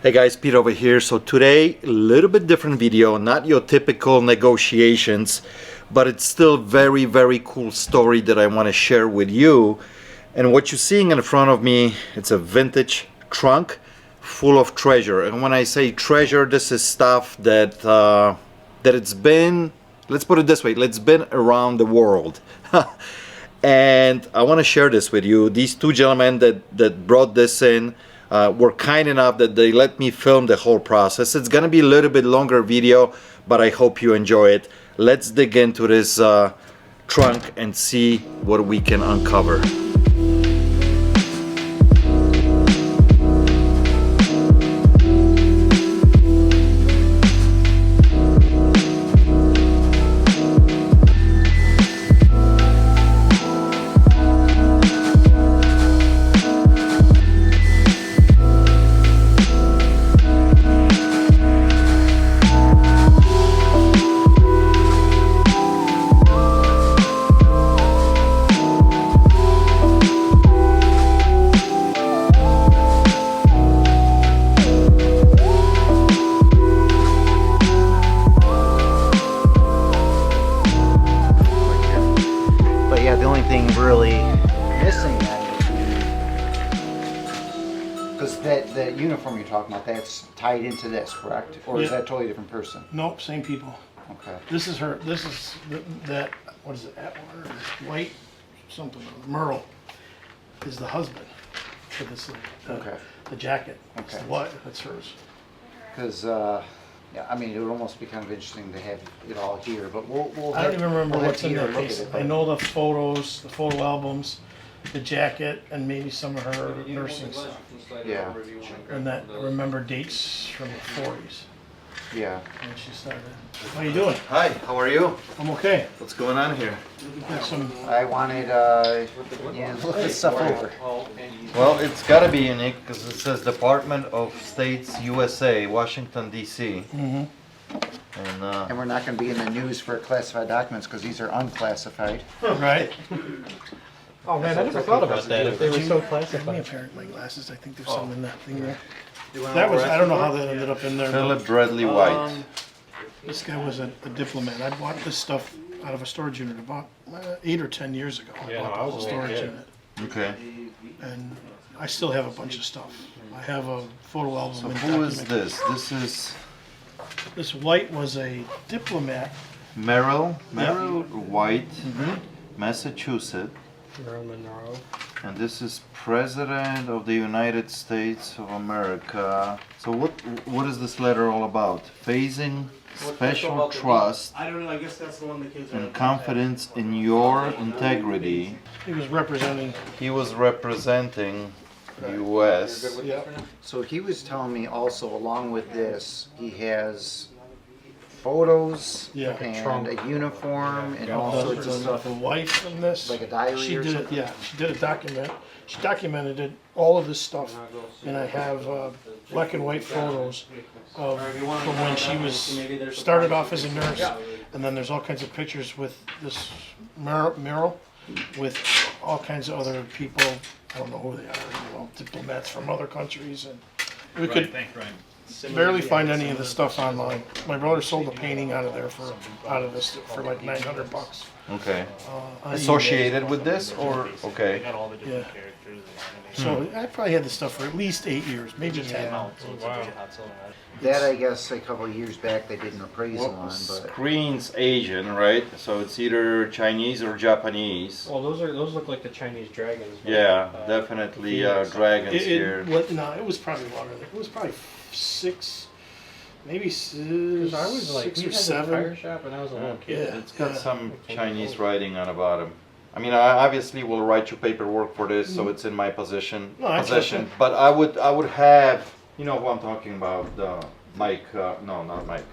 Hey guys, Pete over here. So today, a little bit different video, not your typical negotiations, but it's still very cool story that I want to share with you. And what you're seeing in front of me, it's a vintage trunk full of treasure. And when I say treasure, this is stuff that it's been, let's put it this way, it's been around the world. And I want to share this with you. These two gentlemen that brought this in were kind enough that they let me film the whole process. It's gonna be a little bit longer video, but I hope you enjoy it. Let's dig into this trunk and see what we can uncover. Really missing that because that uniform you're talking about, that's tied into this, correct? Or is that a totally different person? Nope, same people. Okay. This is her. This is that. What is it? Atwater, White, something. Merle is the husband for this lady. Okay. The jacket. Okay. What? That's hers. Because yeah, I mean, it would almost be kind of interesting to have it all here, but we'll I don't even remember we'll what's in that case. I know the photos, the photo albums, the jacket, and maybe some of her nursing stuff. Yeah. And that remember dates from the 40s Yeah. when she started. How you doing? Hi, how are you? I'm okay. What's going on here? Got some. I wanted, yeah, look this stuff over. Well, it's gotta be unique because it says Department of States, USA, Washington, D.C. Mm-hmm. And we're not gonna be in the news for classified documents because these are unclassified. Right. Oh man, I never thought about that. If they were so Give me a classified. pair of my glasses. I think there's some in that thing there. That was, I don't know how that ended up in there. Philip Bradley White. This guy was a diplomat. I bought this stuff out of a storage unit about 8 or 10 years ago. Yeah, I bought I the was whole a storage kid. unit. Okay. And I still have a bunch of stuff. I have a photo album. So and who is document. this? This is This White was a diplomat. Merrill White, Mm-hmm. Massachusetts. Marilyn Monroe. And this is President of the United States of America. So what is this letter all about? Phasing special trust I don't know, I guess that's the one the kids are. and confidence in your integrity. He was representing. He was representing U.S. Yeah. So he was telling me also, along with this, he has photos Yeah. and a uniform and all sorts of stuff, The wife in this. like a diary She or did it, something. yeah, she did a document, she documented it, all of this stuff, and I have black and white photos of from when she was, started off as a nurse, and then there's all kinds of pictures with this Merrill, with all kinds of other people, I don't know who they are, you know, diplomats from other countries, and we could barely find any of the stuff online. My brother sold a painting out of this for like $900. Okay. on Associated with this or okay? Yeah. So I probably had this stuff for at least 8 years, maybe 10. Wow. That, I guess, a couple of years back, they did an appraisal Well, on, but screen's Asian, right? So it's either Chinese or Japanese. Well, those look like the Chinese dragons. but, Yeah, definitely dragons here. No, it was probably longer. It was probably 6, maybe 'Cause I was like, 6 we or had a 7. tire shop and I was a little kid. Yeah. It's got some Chinese writing on the bottom. I mean, I obviously will write you paperwork for this, so it's in my possession. No, that's okay. But I would have, you know who I'm talking about, Mike. No, not Mike.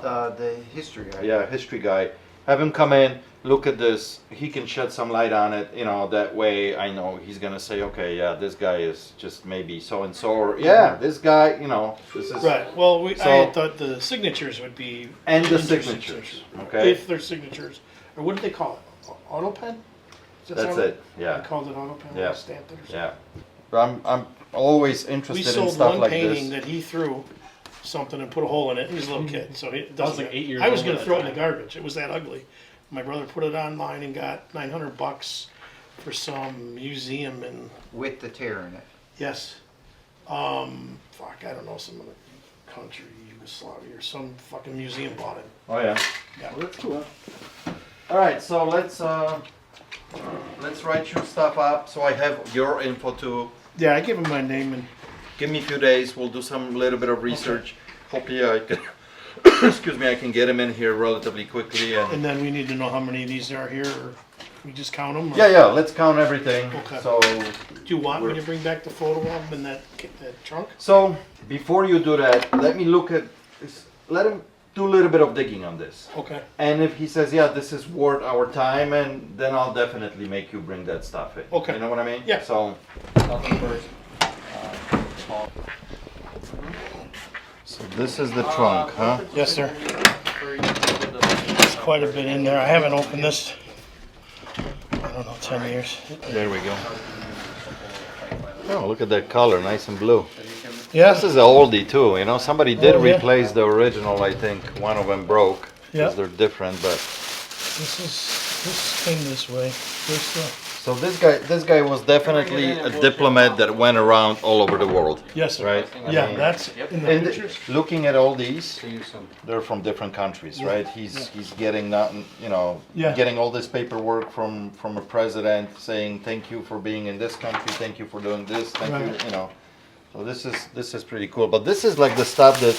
the history guy. Yeah, history guy. Have him come in, look at this. He can shed some light on it. You know, that way I know he's gonna say, okay, yeah, this guy is just maybe so and so, or yeah, this guy, you know, this is Right. Well, I So- had thought the signatures would be and the interesting signatures. Okay, if they're signatures, or what did they call it? Auto pen? Does that that's sound it. right? Yeah. I called it auto pen. Yeah. Stamped it or something. Yeah, but I'm always We interested in sold stuff one like painting this. that he threw something and put a hole in it. He was a little kid, so it I was doesn't. like 8 years I was old gonna at throw it that in the garbage. It was that ugly. My brother put it online and got $900 for some museum in With the tear in it. yes, fuck, I don't know, some other country, Yugoslavia or some fucking museum bought it. Oh yeah. Yeah. Well, that's cool. All right, so let's write your stuff up so I have your info too. Yeah, I give him my name and Give me a few days. We'll do some little bit of research. Hopefully, I can. Excuse me. I can get him in here relatively quickly. And then we need to know how many of these are here, or we just count them. Or? yeah. Let's count everything. Okay. So Do you want me to bring back the photo of them in that trunk? So before you do that, let me look at. Let him do a little bit of digging on this. Okay. And if he says, yeah, this is worth our time, and then I'll definitely make you bring that stuff in. Okay. You know what I mean? Yeah. So. So this is the trunk, huh? Yes, sir. There's quite a bit in there. I haven't opened this. I don't know, 10 years. There we go. Oh, look at that color, nice and blue. Yeah. This is an oldie too, you know. Somebody did Oh, yeah. replace the original, I think. One of them broke because Yeah. they're different, but This came this way. so this guy was definitely a diplomat that went around all over the world, Yes, sir. right? I Yeah, mean, that's in the and pictures. looking at all these, they're from different countries, right? He's getting nothing, Yeah. getting all this paperwork from a president saying thank you for being in this country, thank you for doing this, thank you, Right. So this is pretty cool. But this is like the stuff that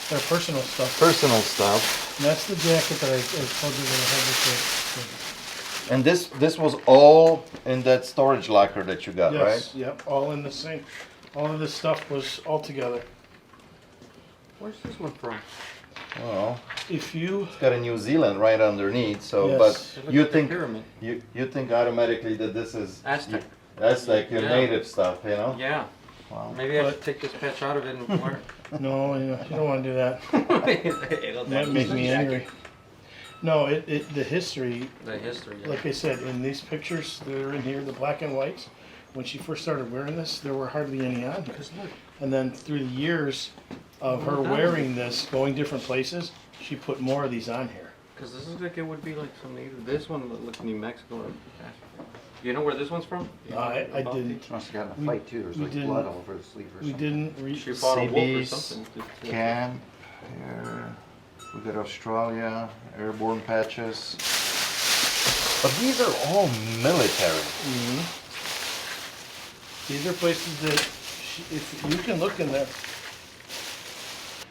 Their personal stuff. personal stuff. And that's the jacket that I told you that I had with the And this was all in that storage locker that you got, yes, right? yep, all in the same. All of this stuff was all together. Where's this one from? Well, If you, it's got a New Zealand right underneath. So, Yes. but Look you at the think pyramid. you think automatically that this is Aztec. that's like your Yeah. native stuff, you know? Yeah. Wow. Maybe I But- should take this patch out of it and wear no, you don't want to do that. it. That make me angry. No, the history, The history. Yeah. like I said, in these pictures that are in here, the black and whites, when she first started wearing this, there were hardly any on here. And then through the years of her wearing this, going different places, she put more of these on here. Because this is like it would be like some either this one look New Mexico or you know where this one's from? I didn't. Must have gotten We- a fight too. There's we like didn't- blood all over the sleeve or We something. didn't read. She fought a wolf or CB's something. Camp here. We got Australia, airborne patches. But these are all military. Mhm. These are places that, if you can look in there.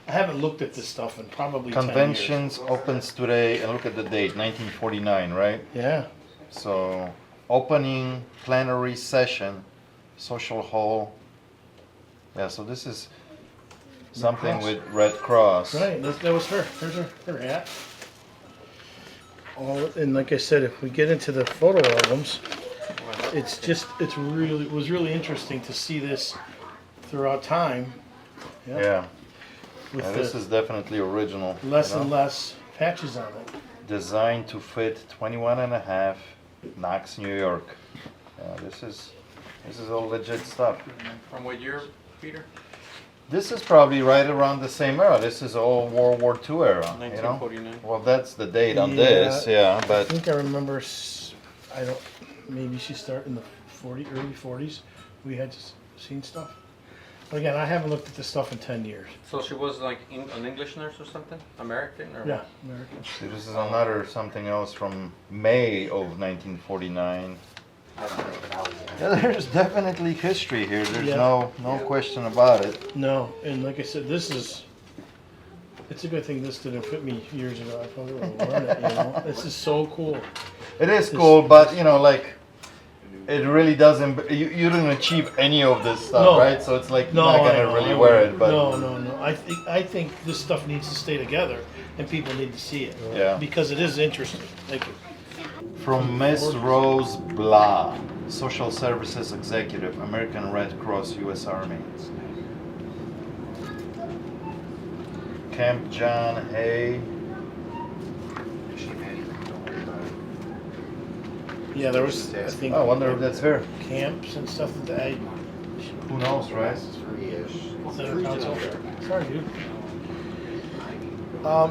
I haven't looked at this stuff in probably 10 years. Conventions opens today, and look at the date, 1949, right? Yeah. So, opening plenary session, social hall. Yeah, so this is something Cross. with Red Cross. Right, that was her. There's her hat. And like I said, if we get into the photo albums, it was really interesting to see this throughout time. Yeah, With yeah, this the is definitely original. less you know? and less patches on it. Designed to fit 21.5, Knox, New York. Yeah, this is all legit stuff. From what year, Peter? This is probably right around the same era. This is all World War II era, you know? 1949. Well, that's the date on Yeah. this, yeah, I but think I remember, maybe she started in the early 40s. We had seen stuff. But again, I haven't looked at this stuff in 10 years. So she was like an English nurse or something? American? Or Yeah, American. see, this is another something else from May of 1949. Yeah, there's definitely history here. There's Yeah. no question about it. No, and like I said, it's a good thing this didn't fit me years ago. I probably would have worn it, you know? This is so cool. It is cool, but like it really doesn't. You didn't achieve any of this stuff, No. right? So it's like No, you're not I gonna know, really I wear wouldn't. it, but No. I think this stuff needs to stay together, and people need to see it. Yeah. Because it is interesting. Thank you. From Miss Rose Blah, Social Services Executive, American Red Cross, U.S. Army. Camp John Hay. Yeah, there was, I think, Oh, I wonder if that's her. camps and stuff that Who knows, right? Center console. Sorry, dude.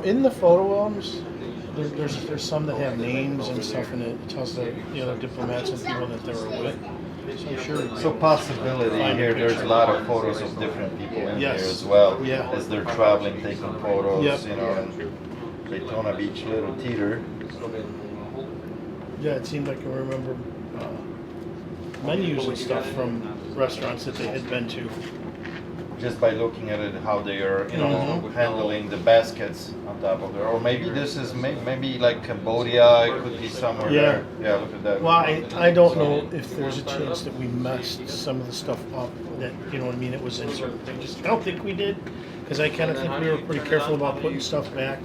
In the photo albums, there's some that have names and stuff in it. It tells the other diplomats and people that they were with. So I'm sure. So possibility here, there's a lot of photos of different people in Yes. here as well. Yeah. As they're traveling, taking photos, Yep. you know, and Daytona Beach Little Theater. Yeah, it seemed like I remember menus and stuff from restaurants that they had been to. Just by looking at it, how they are, you know, Mhm. handling the baskets on top of there. Or maybe this is maybe like Cambodia, it could be somewhere Yeah. there. Yeah, look at that. Well, I don't know if there's a chance that we messed some of the stuff up that, you know what I mean, it was in certain things. I don't think we did, because I kind of think we were pretty careful about putting stuff back.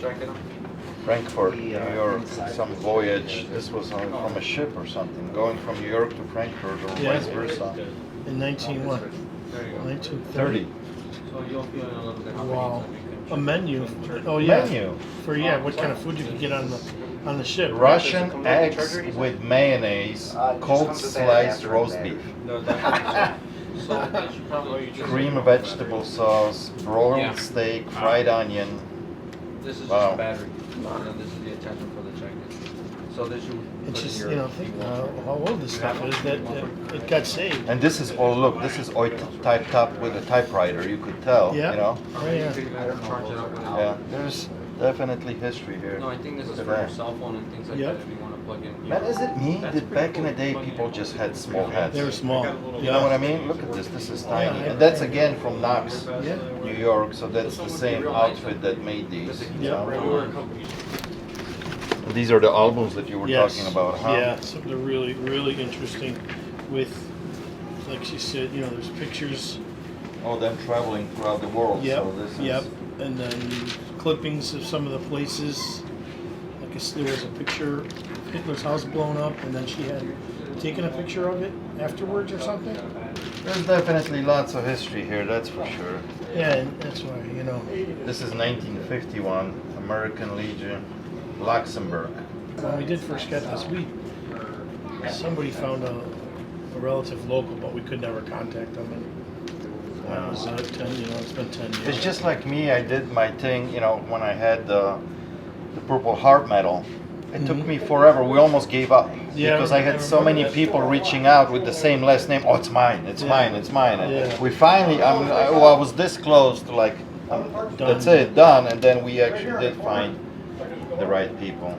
Frankfurt, New York, some voyage. This was from a ship or something, going from New York to Frankfurt or Yeah. vice versa. In 1930. Wow. A menu. Oh yeah. Menu. For what kind of food you could get on the ship. Russian eggs with mayonnaise, cold sliced roast beef, cream vegetable sauce, broiled steak, fried onion. This is Wow. just battery. And this is the attachment for the jacket. So this you It's put in just, your you know, think how old this stuff is that it got saved. And this is all, look, this is all typed up with a typewriter, you could tell, Yeah. you know? Oh yeah. Charge it up with it. Yeah, there's definitely history here. No, I think this is Look for at your that. cell phone and things like Yep. that if you want to plug in. Man, is it me That's that pretty back in the cool. day Plug in. people just had small heads? They were small. You know what I mean? Look at this, this is tiny. Yeah, And that's again from Knox, Yeah. New York, so that's the same outfit that made these. you Yeah. know? These are the albums that you were Yes. talking about, huh? Yeah, so they're really, really interesting with, like she said, you know, there's pictures. Oh, them traveling throughout the world, Yep, so this is... yep. And then clippings of some of the places. Like there was a picture of Hitler's house blown up, and then she had taken a picture of it afterwards or something. There's definitely lots of history here, that's for sure. Yeah, and that's why, you know. This is 1951, American Legion, Luxembourg. When we did first get this, somebody found a relative local, but we could never contact them. And that was 10, you know, it's been 10 years. It's just like me, I did my thing, you know, when I had the Purple Heart medal. It took me forever, we almost gave up. Yeah, Because I had so many people reaching out with the same last name. Oh, it's mine, it's mine, it's mine. And Yeah. we finally, I was this close to like, that's it, done. And then we actually did find the right people.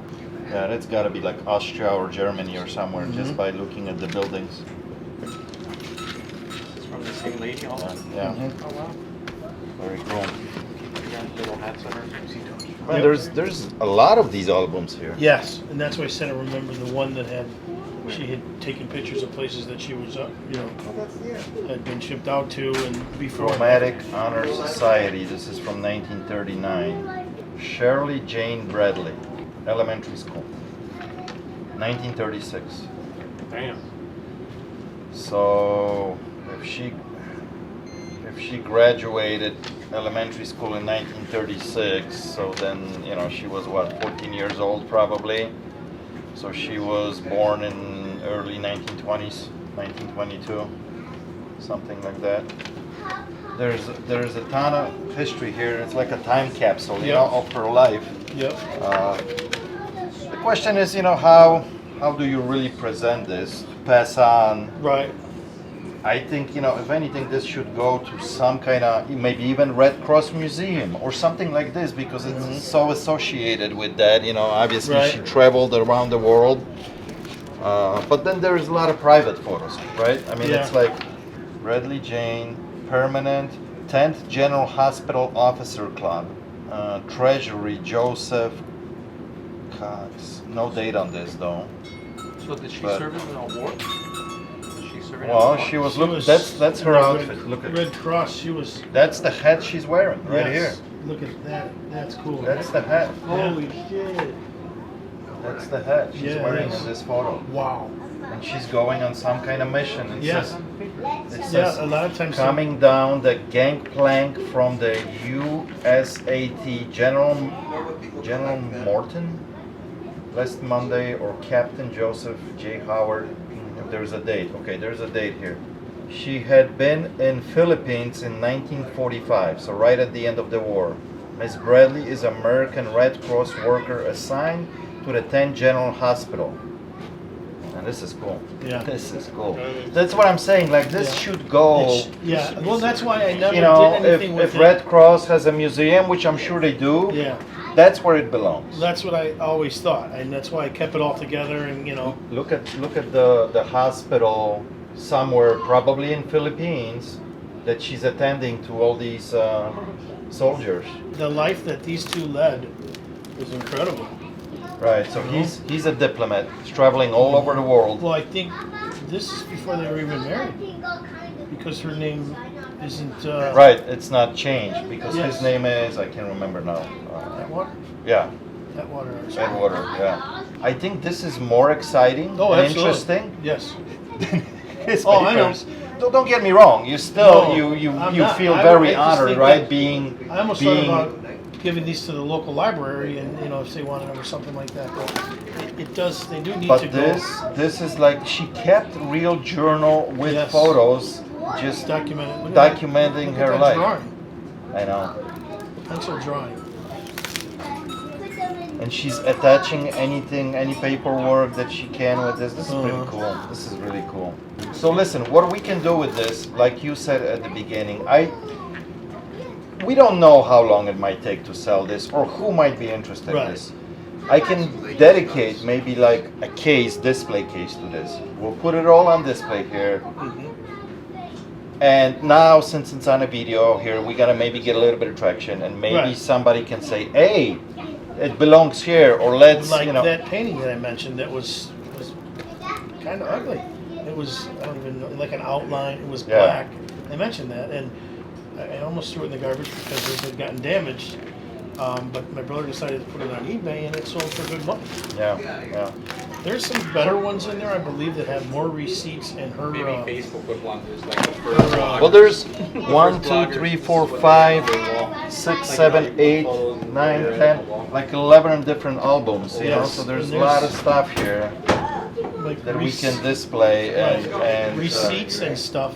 Yeah, that's got to be like Austria or Germany or somewhere, just by looking at the buildings. This is from the same lady also? Yeah, Oh wow. very cool. You got little hats on her. Man, there's a lot of these albums here. Yes, and that's why I said I remember the one that she had taken pictures of places that she was, you know, had been shipped out to, and before. Chromatic Honor Society. This is from 1939. Shirley Jane Bradley, elementary school, 1936. Damn. So if she graduated elementary school in 1936, so then, you know, she was what, 14 years old probably. So she was born in early 1920s, 1922, something like that. There's a ton of history here. It's like a time capsule, you know, of her life. Yep. The question is, you know, how do you really present this to pass on? Right. I think, you know, if anything, this should go to some kind of, maybe even Red Cross museum or something like this, because it's so associated with that. You know, obviously Right. she traveled around the world, but then there's a lot of private photos, right? I mean, it's like Bradley Jane, permanent, 10th General Hospital Officer Club, Treasury Joseph Cox. No date on this though. So did she But- serve in a war? Well, she was, look, that's her outfit. Look at Red Cross. She was. That's the hat she's wearing right Yes. here. Look at that. That's cool. That's the hat. Holy shit! That's the hat she's Yeah, wearing yes. in this photo. Wow. And she's going on some kind of mission. It Yeah. says, it Yeah, says a lot of times. coming down the gangplank from the USAT General Morton last Monday, or Captain Joseph J. Howard. If there's a date. Okay, there's a date here. She had been in Philippines in 1945, so right at the end of the war. Miss Bradley is American Red Cross worker assigned to the 10th General Hospital. And this is cool. Yeah. This is cool. That's what I'm saying. Like this Yeah. should go. Yeah, well, that's why I never You know, did anything with if it. Red Cross has a museum, which I'm sure they do, Yeah, that's where it belongs. that's what I always thought, and that's why I kept it all together. And you know, Look at the hospital somewhere, probably in Philippines, that she's attending to all these soldiers. the life that these two led was incredible. Right. So he's a diplomat. He's traveling all over the world. Well, I think this is before they were even married, because her name isn't. Right. It's not changed because Yes. his name is, I can't remember now. Atwater. Yeah, Atwater. Edwater. Yeah. I think this is more exciting Oh, and absolutely. interesting. Yes. His Oh, I know. papers. Don't get me wrong. You still No, you I'm you not. feel I very just honored, think right? that- Being I almost being thought about giving these to the local library, and you know, if they wanted them or something like that. But it does. They do need But to this is like she kept real journal with Yes. photos, just go document it. Look at that. documenting Look at her that life. drawing. I know. Pencil drawing. And she's attaching anything, any paperwork that she can with this. This is pretty Uh-huh. cool. This is really cool. So listen, what we can do with this, like you said at the beginning, we don't know how long it might take to sell this or who might be interested in Right. this. I can dedicate maybe like a case, display case to this. We'll put it all on display here. And now, since it's on a video here, we're gonna maybe get a little bit of traction, and maybe Right. somebody can say, "Hey, it belongs here," or let's, Like you know. that painting that I mentioned that was kind of ugly. It was, I don't even know, like an outline. It was Yeah. black. I mentioned that, and I almost threw it in the garbage because it had gotten damaged. But my brother decided to put it on eBay, and it sold for good money. Yeah, yeah. There's some better ones in there, I believe, that have more receipts in her. Maybe Facebook would want this, like the first Her, blog. Well, there's 1, First 2, bloggers, 3, this 4, is what they 5, do on the wall. 6, Like 7, how you put 8, photos and 9, put it 10, on the wall. like 11 different albums, you know. Yes, So there's and a lot there's- of stuff here like that we rec- can display and receipts and stuff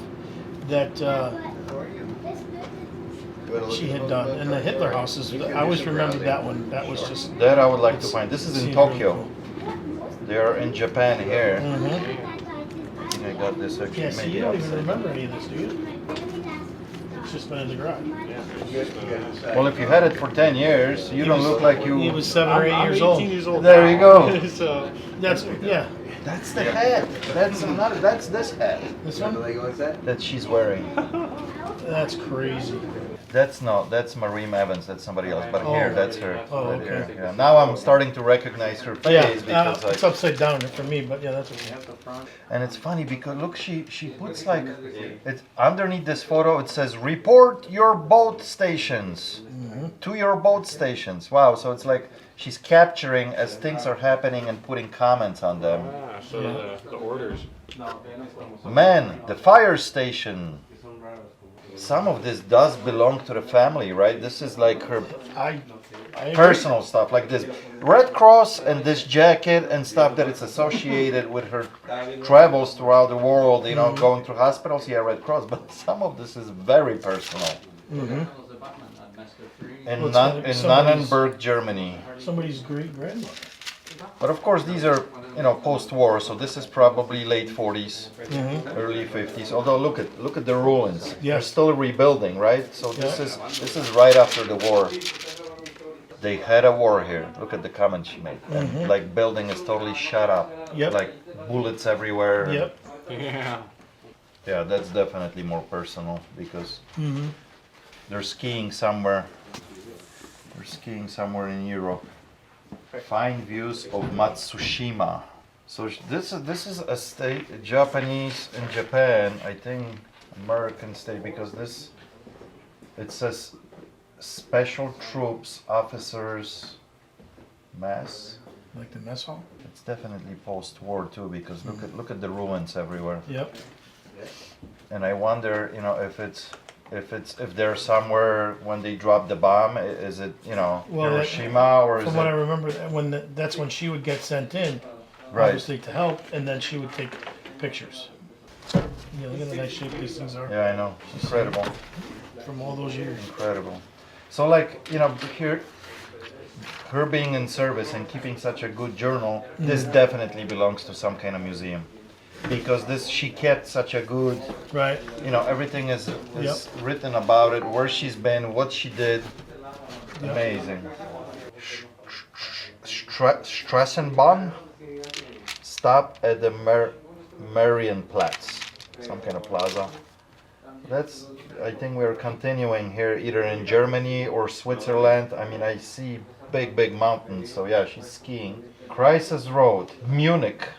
that she had done. And the Hitler houses, I always remembered that one. That was just. that I would like to find. This is in seemed really Tokyo. cool. They're in Japan here. Mhm. I think I got this actually Yeah, see, maybe you don't even outside. remember any of this, do you? It's just been in the garage. Well, if you had it for 10 years, you don't look like you. He was 7 or 8 I'm years 18 old. years old. There you now. go. So That's, yeah. That's the hat. That's another. That's this hat This one? that she's wearing. That's crazy. That's not. That's Marie Evans. That's somebody else. But here, Oh. that's her. Oh, right okay. here. Yeah. Now I'm starting to recognize her Yeah, face because it's like, upside down for me, but yeah, that's okay. and it's funny because look, she puts like, it underneath this photo. It says report your boat stations to your boat stations. Wow. So it's like she's capturing as things are happening and putting comments on them. so the orders. Man, the fire station. Some of this does belong to the family, right? This is like her I agree. personal stuff, like this Red Cross and this jacket and stuff that it's associated with her travels throughout the world, you know, going through hospitals. Yeah, Red Cross, but some of this is very personal. In, Well, it's Nun- gotta be in somebody's- Nannenberg, Germany. Somebody's great grandmother. But of course, these are, you know, post-war, so this is probably late 40s, early 50s. Although look at the ruins. They're Yes. still rebuilding, right? So this Yeah. is right after the war. They had a war here. Look at the comment she made. And, like building is totally shut up. Yep. Like bullets everywhere. Yep. Yeah. Yeah, that's definitely more personal because they're skiing somewhere. They're skiing somewhere in Europe. Fine views of Matsushima. So this is a state, Japanese in Japan, I think American state, because this, it says special troops officers mess. Like the mess hall? It's definitely post-war too, because look at the ruins everywhere. Yep. And I wonder, you know, if they're somewhere when they drop the bomb, is it, you know, Well, Hiroshima or is From what I it remember, that's when she would get sent in, right? obviously to help, and then she would take pictures. Yeah, look at the nice shape these things are Yeah, I know. Incredible. from all those years. Incredible. So like, you know, here, her being in service and keeping such a good journal, this definitely belongs to some kind of museum. Because this, she kept such a good, Right. you know, everything is written about it, where she's been, what she did. Yep. Amazing. Strassenbahn? Stop at the Marienplatz, some kind of plaza. That's, I think we're continuing here either in Germany or Switzerland. I mean, I see big mountains, so yeah, she's skiing. Kreises Road, Munich,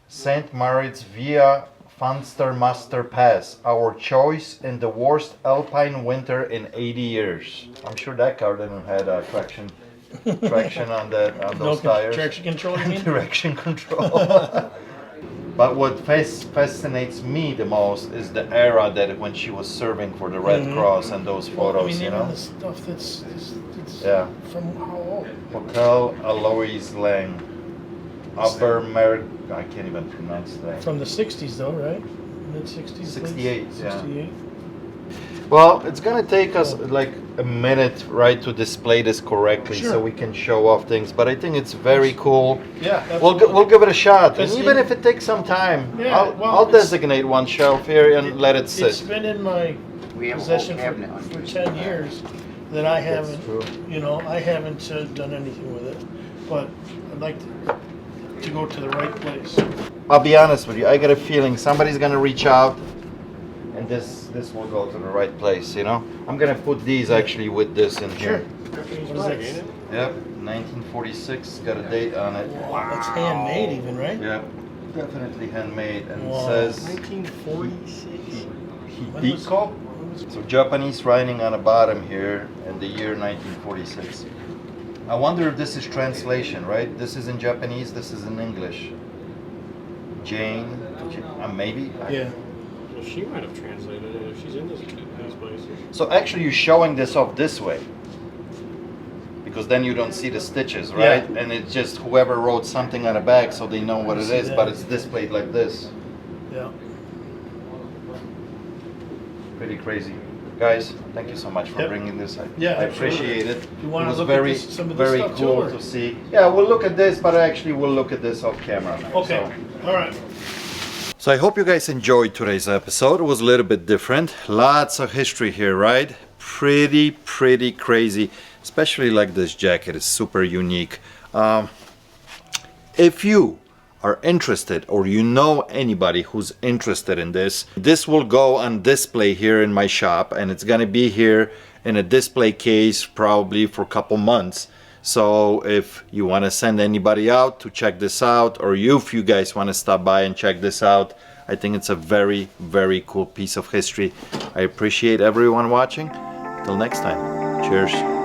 St. Moritz via Fanstermaster Pass, our choice in the worst alpine winter in 80 years. I'm sure that car didn't have traction on those tires. Traction control, you mean? Direction control. But what fascinates me the most is the era that when she was serving for the Red Cross and those photos, I mean, you even know? the stuff that's Yeah. from how old? Hotel Alois Lang. I can't even pronounce that. From the 60s, though, right? Mid 60s. 68, yeah. 68. Well, it's gonna take us like a minute, right, to display this correctly so Sure. we can show off things. But I think it's very cool. Yeah. We'll give it a shot, and Because even if it takes some time, Yeah, I'll designate one shelf here and let it It's sit. been in my We have a whole possession cabinet for on 10 years that I haven't, true. you know, I haven't done anything with it. But I'd like to go to the right place. I'll be honest with you. I got a feeling somebody's gonna reach out, and this will go to the right place. You know, I'm gonna put these actually with this in Sure. here. What is that? Yep, 1946. Got a date on it. Wow, it's handmade even, right? Yep, definitely handmade, and it Wow. says 1946. Hideko. So Japanese writing on the bottom here in the year 1946. I wonder if this is translation, right? This is in Japanese, this is in English. Jane, maybe? Yeah. Well, she might have translated it if she's in these places. So actually you're showing this off this way. Because then you don't see the stitches, right? Yeah. And it's just whoever wrote something on the back so they know what it See is, that. but it's displayed like this. Yeah. Pretty crazy. Guys, thank you so much for Yep. bringing this. Yeah, I appreciate it. You wanna It was look at very, this- some of this very stuff too, cool or- to see. Yeah, we'll look at this, but actually we'll look at this off camera now. Okay. All right. So I hope you guys enjoyed today's episode. It was a little bit different. Lots of history here, right? Pretty crazy. Especially like this jacket is super unique. If you are interested or you know anybody who's interested in this, this will go on display here in my shop, and it's gonna be here in a display case probably for a couple months. So if you want to send anybody out to check this out, or if you guys want to stop by and check this out, I think it's a very cool piece of history. I appreciate everyone watching. Till next time, cheers.